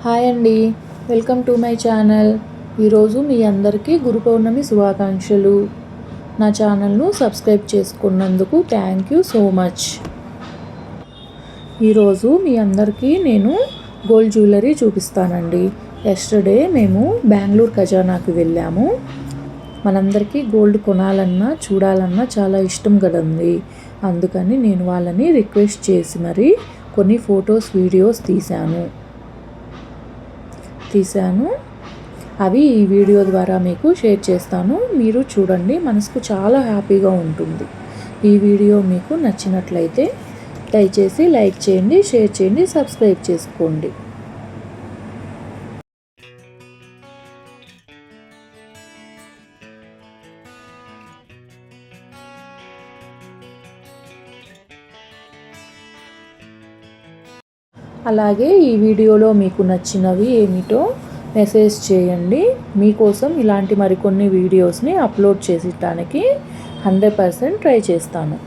Hi అండి, welcome to my channel. ఈరోజు మీ అందరికీ గురు పౌర్ణమి శుభాకాంక్షలు. నా ఛానల్ను సబ్స్క్రైబ్ చేసుకున్నందుకు థ్యాంక్ యూ సో మచ్. ఈరోజు మీ అందరికీ నేను గోల్డ్ జ్యువెలరీ చూపిస్తానండి. ఎస్టర్డే మేము బెంగళూరు ఖజానాకి వెళ్ళాము. మనందరికీ గోల్డ్ కొనాలన్నా చూడాలన్నా చాలా ఇష్టం కదండి. అందుకని నేను వాళ్ళని రిక్వెస్ట్ చేసి మరి కొన్ని ఫొటోస్ వీడియోస్ తీశాను. అవి ఈ వీడియో ద్వారా మీకు షేర్ చేస్తాను. మీరు చూడండి, మనసుకు చాలా హ్యాపీగా ఉంటుంది. ఈ వీడియో మీకు నచ్చినట్లయితే దయచేసి లైక్ చేయండి, షేర్ చేయండి, సబ్స్క్రైబ్ చేసుకోండి. అలాగే ఈ వీడియోలో మీకు నచ్చినవి ఏమిటో మెసేజ్ చేయండి. మీకోసం ఇలాంటి మరికొన్ని వీడియోస్ని అప్లోడ్ చేసేటానికి 100% ట్రై చేస్తాను.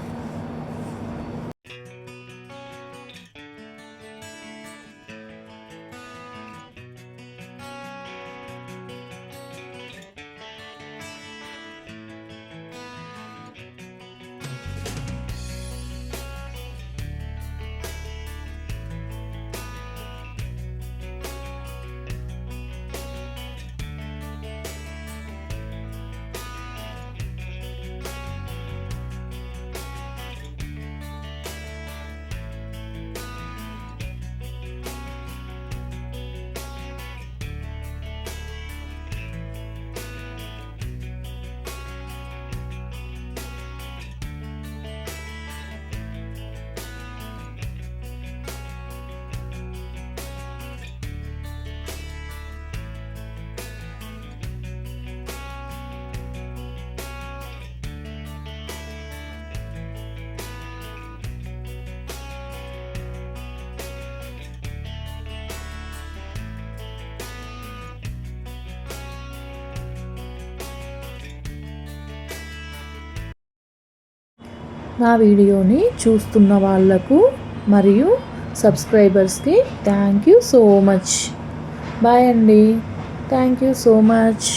నా వీడియోని చూస్తున్న వాళ్లకు మరియు సబ్స్క్రైబర్స్కి thank you so much. Bye అండి. Thank you so much.